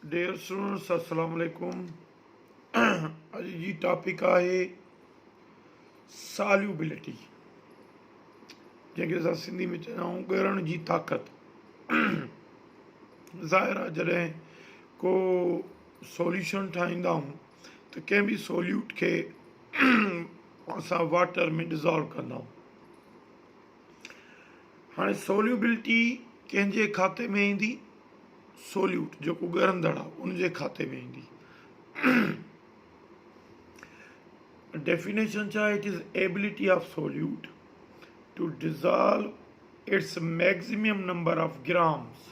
Dear students अस्सलाम वालेकुम। अॼु जी टॉपिक आहे सॉल्युबिलिटी, जंहिंखे असां सिंधी में चवंदा आहियूं ॻरण जी ताक़त। ज़ाहिर आहे जॾहिं को सॉल्यूशन ठाहींदा आहियूं त कंहिं बि सॉल्यूट खे असां वाटर में डिज़ोल्व कंदा आहियूं। हाणे सॉल्युबिलिटी कंहिंजे खाते में ईंदी? सॉल्यूट जेको ॻरंदड़ आहे उनजे खाते में ईंदी। Definition cha, it is ability of solute to dissolve its maximum number of grams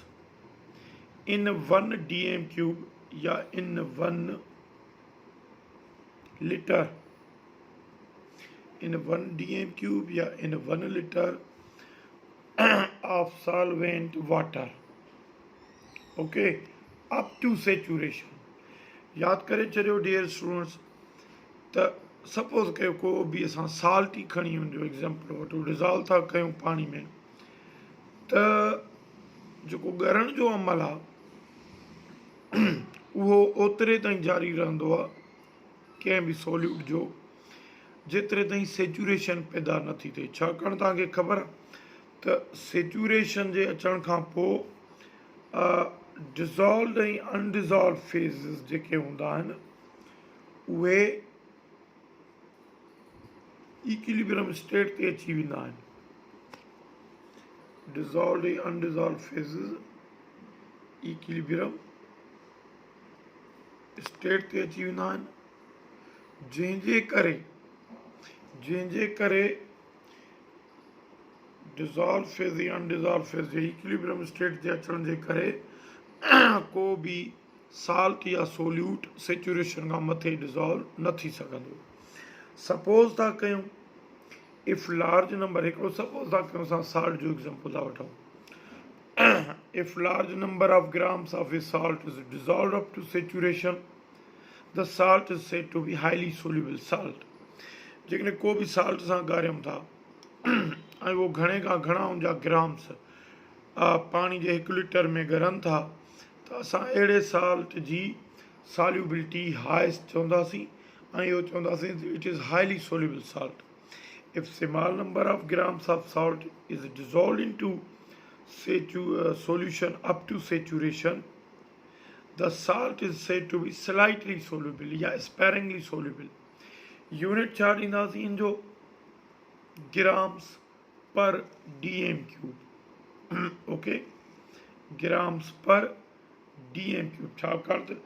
in 1 dm cube या in 1 liter, in 1 dm cube या in 1 liter of solvent water, okay, up to saturation. याद करे चलियो dear students, त suppose कयो को बि असां साल्ट ई खणी हुनजो एग्ज़ाम्पल वठूं, डिज़ोल्व था कयूं पाणी में, त जेको ॻरण जो अमल आहे उहो ओतिरे ताईं जारी रहंदो आहे कंहिं बि सॉल्यूट जो जेतिरे ताईं सेचुरेशन पैदा नथी थिए। छाकाणि तव्हांखे ख़बर आहे त सेचुरेशन जे अचण खां पोइ डिज़ोल्व ऐं अनडिज़ोल्व फेज़िस जेके हूंदा आहिनि उहे इक्विलिब्रियम स्टेट ते अची वेंदा आहिनि। डिज़ोल्व ऐं अनडिज़ोल्व फेज़िस इक्विलिब्रियम स्टेट ते अची वेंदा आहिनि, जंहिंजे करे डिज़ोल्व फेज़ या अनडिज़ोल्व फेज़ जे इक्विलिब्रियम स्टेट ते अचण जे करे को बि साल्ट या सोल्यूट सेचुरेशन खां मथे डिज़ोल्व न थी सघंदो। सपोज था कयूं इफ लार्ज नंबर, हिकिड़ो सपोज था कयूं असां साल्ट जो एग्ज़ाम्पल था वठूं, if large number of grams of a salt is dissolve up to saturation, the salt is said to be highly soluble salt. जेकॾहिं को बि साल्ट सां ॻारियूं था ऐं उहो घणे खां घणा उनजा ग्राम्स पाणी जे 1 लीटर में ॻरनि था, त असां अहिड़े साल्ट जी सॉल्युबिलिटी हाइस्ट चवंदासीं ऐं इहो चवंदासीं it is highly soluble salt. If small number of grams of salt is dissolved into solution up to saturation, the salt is said to be slightly soluble या sparingly soluble. Unit चार्ज ईंदासीं इन जो grams per dm cube, okay, grams per dm cube। छाकाणि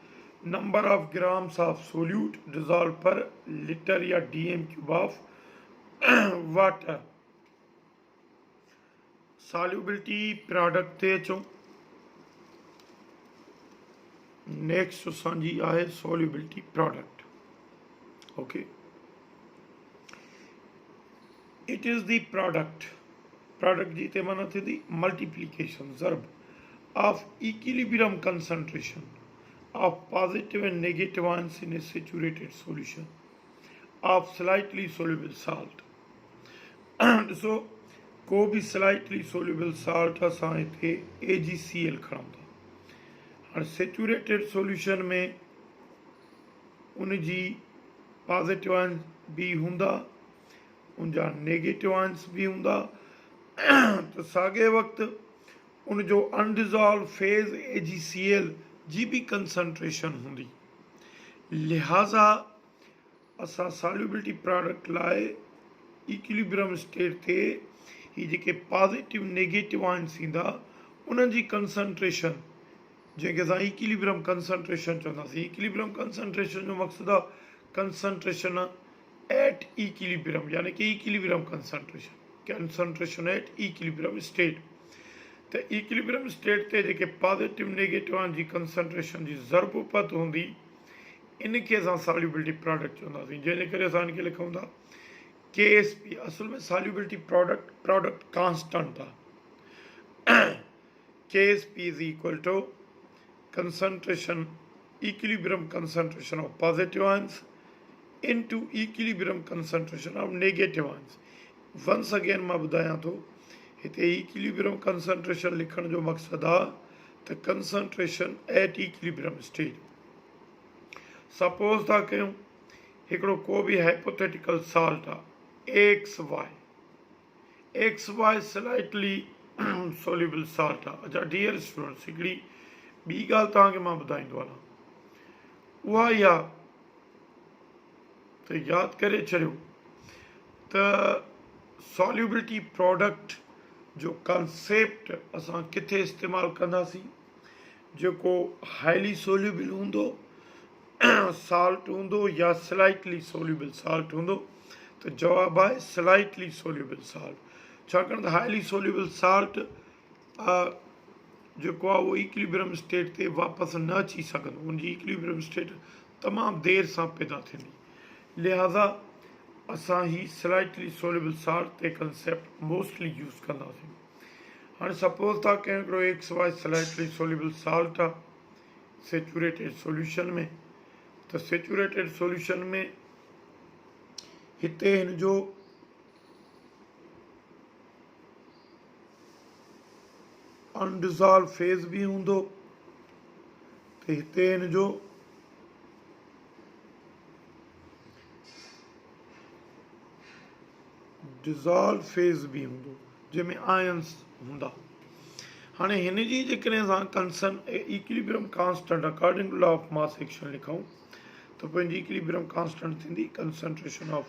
number of grams of solute dissolved per liter या dm cube of water. Solubility product ते अचूं। Next असांजी आहे solubility product, okay. It is the product जी ते माना थी मल्टीप्लिकेशन ज़र्ब of equilibrium concentration of positive and negative ions in a saturated solution of slightly soluble salt. ॾिसो को बि स्लाइटली सोल्यूबल साल्ट असां हिते AgCl खणूं था। हाणे सेचुरेटेड सॉल्यूशन में उनजी पॉजिटिव आयंस बि हूंदा, उनजा नेगेटिव आयंस बि हूंदा, त साॻे वक़्तु उनजो अनडिज़ोल्व फेज़ AgCl जी बि कंसंट्रेशन हूंदी। लिहाज़ा असां सॉल्युबिलिटी प्रोडक्ट लाइ इक्विलिब्रियम स्टेट ते ही जेके पॉजिटिव नेगेटिव आयंस ईंदा उन्हनि जी कंसंट्रेशन, जंहिंखे असां इक्विलिब्रियम कंसंट्रेशन चवंदासीं। इक्विलिब्रियम कंसंट्रेशन जो मक़सदु आहे कंसंट्रेशन एट इक्विलिब्रियम, यानी कि equilibrium concentration at equilibrium state. त इक्विलिब्रियम स्टेट ते जेके पॉजिटिव नेगेटिव आयन जी कंसंट्रेशन जी ज़रबुपत हूंदी, इनखे असां सॉल्युबिलिटी प्रोडक्ट चवंदासीं। जंहिंजे करे असां इनखे लिखूं था KSP। असल में सॉल्युबिलिटी प्रोडक्ट कांस्टेंट आहे। KSP is equal to concentration equilibrium concentration of positive ions into equilibrium concentration of negative ions. Once again मां ॿुधायां थो, हिते इक्विलिब्रियम कंसंट्रेशन लिखण जो मक़सदु आहे त concentration at equilibrium state. Suppose था कयूं हिकिड़ो को बि हाइपोथेटिकल साल्ट आहे X Y slightly soluble salt आहे। अच्छा डियर स्टूडेंट्स, हिकिड़ी ॿी ॻाल्हि तव्हांखे मां ॿुधाईंदो हलां, उहा इहा त यादि करे छॾियो त सॉल्युबिलिटी प्रोडक्ट जो कंसेप्ट असां किथे इस्तेमालु कंदासीं? जेको हाईली सोल्यूबल हूंदो साल्ट हूंदो या स्लाइटली सोल्यूबल साल्ट हूंदो? त जवाबु आहे स्लाइटली सोल्यूबल साल्ट। छाकाणि त हाईली सोल्यूबल साल्ट जेको आहे उहो इक्विलिब्रियम स्टेट ते वापसि न अची सघंदो, उनजी इक्विलिब्रियम स्टेट तमामु देरि सां पैदा थींदी। लिहाज़ा असां ही स्लाइटली सोल्यूबल साल्ट ते कंसेप्ट मोस्टली यूज़ कंदासीं। हाणे सपोज था कयूं हिकिड़ो X Y slightly soluble salt आहे सेचुरेटेड सोल्यूशन में, त सेचुरेटेड सोल्यूशन में हिते हिन जो अनडिज़ॉल्व फेज़ बि हूंदो, त हिते हिन जो डिज़ॉल्व फेज़ बि हूंदो जंहिंमें आयन्स हूंदा। हाणे हिन जी जेकॾहिं असां equilibrium constant according to law of mass action लिखूं त पंहिंजी इक्विलिब्रियम कांस्टेंट थींदी concentration of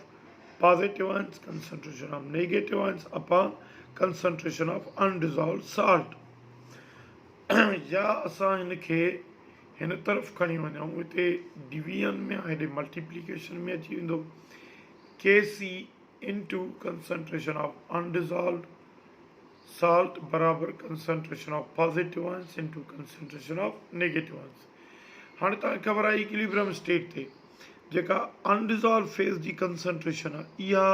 positive ions, concentration of negative ions upon concentration of undissolved salt. या असां हिन खे हिन तरफ़ खणी वञूं, हिते डिवीजन में हेॾे मल्टीप्लिकेशन में अची वेंदो KC into concentration of undissolved salt बराबर concentration of positive ions into concentration of negative ions। हाणे तव्हांखे ख़बर आहे इक्विलिब्रियम स्टेट ते जेका अनडिज़ॉल्व फेज़ जी कंसंट्रेशन आहे इहा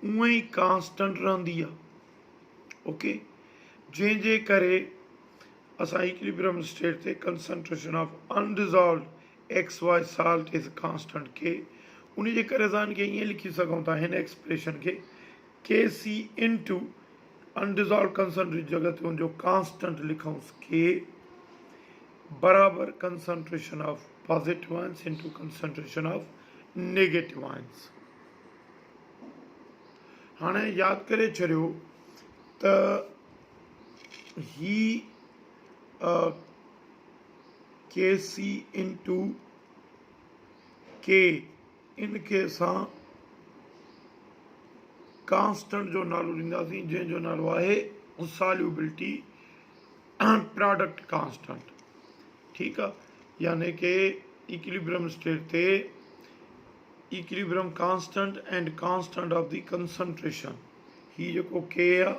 उअं ई कांस्टेंट रहंदी आहे। ओके, जंहिंजे करे असां इक्विलिब्रियम स्टेट ते concentration of undissolved X Y salt is constant के, उन जे करे असां हिनखे ईअं लिखी सघूं था हिन एक्सप्रेशन खे KC इंटू अनडिज़ॉल्व कंसंट्रेट जॻह ते हुनजो कांस्टेंट लिखूंसि के बराबर concentration of positive ions into concentration of negative ions. हाणे यादि करे छॾियो त ही KC इंटू के इनखे असां कांस्टेंट जो नालो ॾींदासीं जंहिंजो नालो आहे सॉल्युबिलिटी प्रोडक्ट कांस्टेंट। ठीकु आहे, यानी कि इक्विलिब्रियम स्टेट ते equilibrium constant and constant of the concentration, ही जेको के आहे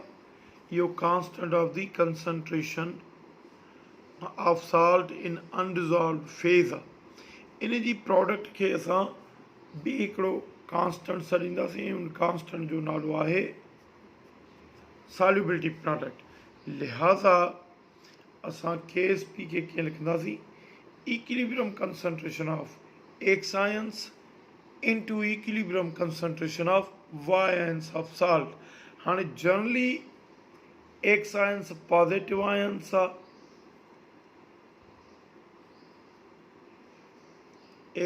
इहो constant of the concentration of salt in undissolved phase आहे। इन जी प्रोडक्ट खे असां ॿी हिकिड़ो कांस्टेंट छॾींदासीं, उन कांस्टेंट जो नालो आहे सॉल्युबिलिटी प्रोडक्ट। लिहाज़ा असां KSP खे कीअं लिखंदासीं? Equilibrium concentration of X ions into equilibrium concentration of Y ions of salt. हाणे generally X ions positive ions आहे,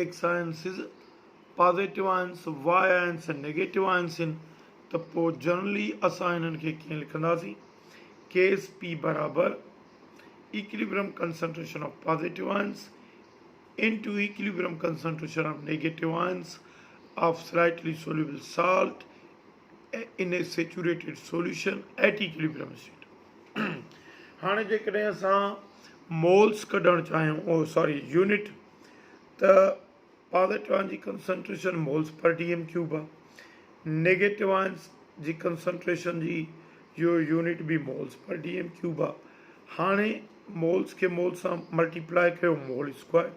X ions is positive ions, Y ions negative ions आहिनि, त पोइ जनरली असां हिननि खे कीअं लिखंदासीं? KSP बराबर equilibrium concentration of positive ions into equilibrium concentration of negative ions of slightly soluble salt in a saturated solution at equilibrium state. हाणे जेकॾहिं असां मोल्स कढणु चाहियूं यूनिट, त पॉजिटिव आयन जी कंसंट्रेशन मोल्स पर DM³ आहे, नेगेटिव आयन्स जी कंसंट्रेशन जी जो यूनिट भी मोल्स पर DM³ आहे। हाणे मोल्स खे मोल्स सां मल्टीप्लाई कयो मोल स्क्वायर,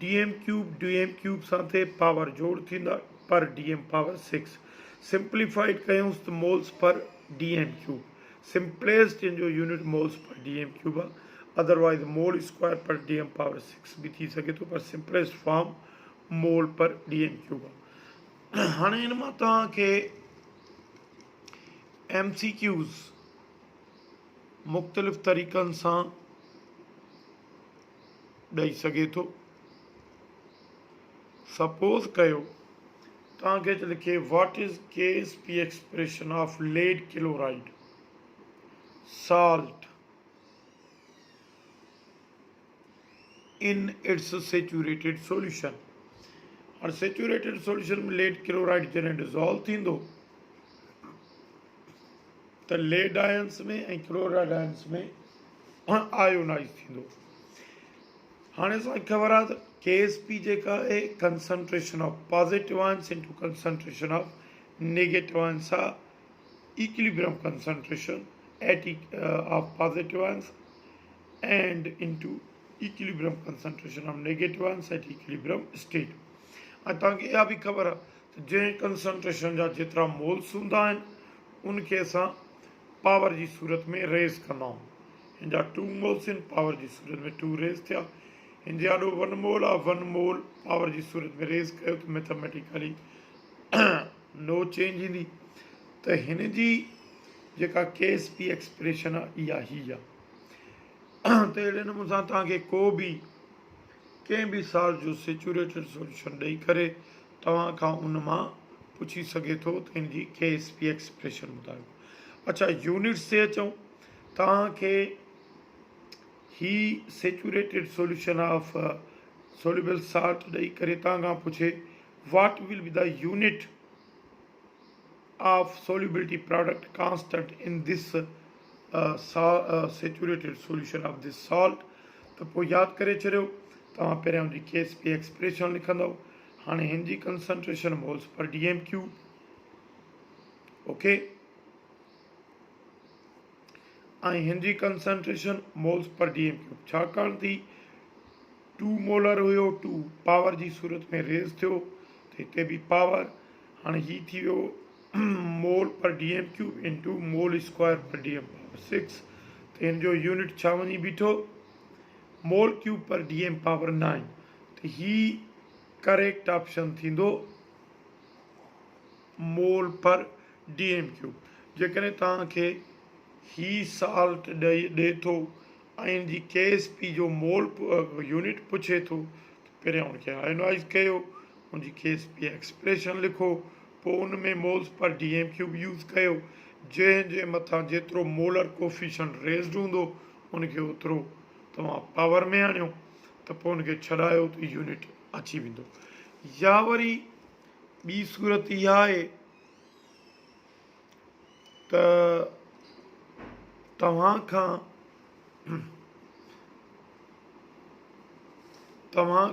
DM³ सां थिए पावर जोड़ थींदा पर DM पावर 6, सिंप्लीफाइड कयूंसि त मोल्स पर DM³, सिंपलेस्ट इन जो यूनिट मोल्स पर DM³ आहे, अदरवाइज मोल स्क्वायर पर DM पावर 6 भी थी सके तो, पर सिंपलेस्ट फॉर्म मोल पर DM³ आहे। हाणे हिन मां तव्हांखे MCQs मुख़्तलिफ़ तरीक़नि सां ॾेई सघे थो। सपोज़ कयो तव्हांखे अच लिखे what is KSP expression of lead chloride salt in its saturated solution। और सेचुरेटेड सॉल्यूशन में लेड क्लोराइड जॾहिं डिज़ोल्व थींदो त लेड आयन्स में ऐं क्लोराइड आयन्स में आयोनाइज़ थींदो। हाणे असांखे ख़बर आहे त KSP जेका आहे concentration of positive ions into concentration of negative ions आहे equilibrium concentration at of positive ions and into equilibrium concentration of negative ions at equilibrium state। ऐं तव्हांखे इहा बि ख़बर आहे त जंहिं कंसंट्रेशन जा जेतिरा मोल्स हूंदा आहिनि उनखे असां पावर जी सूरत में रेज़ कंदा आहियूं। हिन जा 2 मोल्स आहिनि, पावर जी सूरत में 2 रेज़ थिया। हिन जे आॾो 1 मोल आहे, 1 मोल पावर जी सूरत में रेज़ कयो त मैथमेटिकली नो चेंज ईंदी। त हिन जी जेका KSP एक्सप्रेशन आहे इहा ही आहे। त अहिड़े नमूने सां तव्हांखे को बि कंहिं बि साल जो सेचुरेटेड सॉल्यूशन ॾेई करे तव्हां खां उन मां पुछी सघे थो त हिन जी KSP एक्सप्रेशन ॿुधायो। अच्छा, यूनिट्स ते अचूं। तव्हांखे ही saturated solution of soluble salt ॾेई करे तव्हां खां पुछे what will be the unit of solubility product constant in this saturated solution of this salt। तो पोइ यादि करे छॾियो तव्हां पहिरियां हुनजी KSP एक्सप्रेशन लिखंदव। हाणे हिन जी concentration moles per DM cube, okay, ऐं हिन जी concentration moles per DM cube. छाकाणि थी 2 मोलर हुयो, 2 पावर जी सूरत में रेज़ थियो त हिते बि पावर। हाणे ही थी वियो मोल per DM cube into mole square पर DM पावर 6। त हिन जो यूनिट छा वञी बीठो, मोल क्यूब पर DM पावर 9। त ही करेक्ट ऑप्शन थींदो मोल पर DM क्यूब। जेकॾहिं तव्हांखे ही साल्ट ॾे थो ऐं हिन जी KSP जो मोल यूनिट पुछे थो त पहिरियां हुनखे आयोनाइज़ कयो, हुनजी KSP एक्सप्रेशन लिखो, पोइ उन में moles per DM cube use कयो। जंहिंजे मथां जेतिरो मोलर कोफिशिएंट रेज़ड हूंदो उनखे ओतिरो तव्हां पावर में आणियो त पोइ उनखे छॾायो त यूनिट अची वेंदो। या वरी ॿी सूरत इहा आहे त तव्हां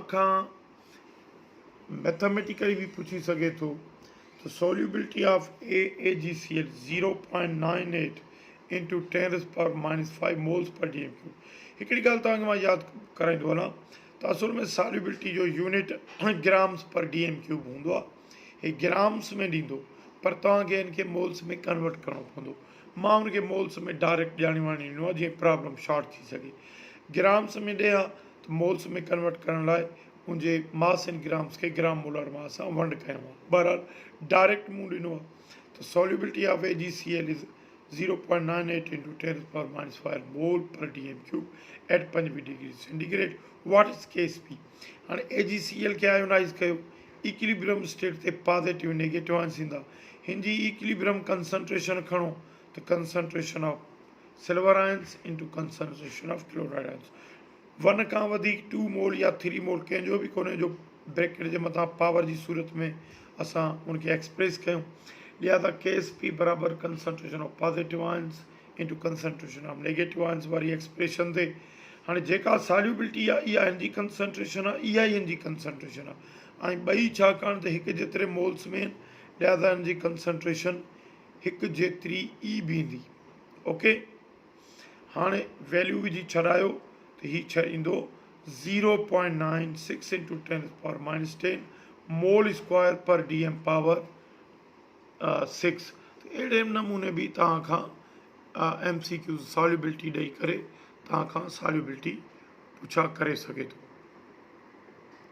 खां मैथमेटिकली भी पुछी सघे थो तो solubility of AgCl 0.98 into 10⁻⁻5 moles per DM cube। हिकिड़ी ॻाल्हि तव्हांखे मां यादि कराईंदो वञां त असुल में सॉल्युबिलिटी जो यूनिट ग्राम्स पर DM क्यूब हूंदो आहे। हे ग्राम्स में ॾींदो, पर तव्हांखे हिनखे मोल्स में कन्वर्ट करिणो पवंदो। मां हुनखे मोल्स में डायरेक्ट ॼाणी वाणी ॾिनो आहे जीअं प्रॉब्लम शॉर्ट थी सघे। ग्राम्स में ॾियां त मोल्स में कन्वर्ट करण लाइ मुंहिंजे मास इन ग्राम्स खे ग्राम मोलर मास सां वंड कयो आहे। बहरहाल डायरेक्ट मूं ॾिनो आहे त solubility of AgCl is 0.98 into 10⁻⁻5 mole per DM cube at 5 degree centigrade. What is KSP। हाणे AgCl खे आयोनाइज़ कयो, इक्विलिब्रियम स्टेट ते पॉज़िटिव नेगेटिव आयन्स ईंदा। हिन जी इक्विलिब्रियम कंसंट्रेशन खणो त concentration of silver ions into concentration of chloride ions. 1 खां वधीक 2 मोल या 3 मोल कंहिंजो बि कोन्हे जो ब्रैकेट जे मथां पावर जी सूरत में असां उनखे एक्सप्रेस कयूं। लिहाज़ा KSP बराबरि concentration of positive ions into concentration of negative ions वारी एक्सप्रेशन ते। हाणे जेका सॉल्युबिलिटी आहे इहा हिन जी कंसंट्रेशन आहे, इहा ई हिन जी कंसंट्रेशन आहे, ऐं ॿई छाकाणि त हिकु जेतिरे मोल्स में आहिनि लिहाज़ा हिन जी कंसंट्रेशन हिकु जेतिरी ई बि ईंदी। ओके, हाणे वैल्यू विझी छॾायो त हीउ छा ईंदो 0.96 इंटू 10⁻⁻10 मोल स्क्वायर पर DM पावर 6। त अहिड़े नमूने बि तव्हां खां MCQ सॉल्युबिलिटी ॾेई करे तव्हां खां सॉल्युबिलिटी पुछा करे सघे थो।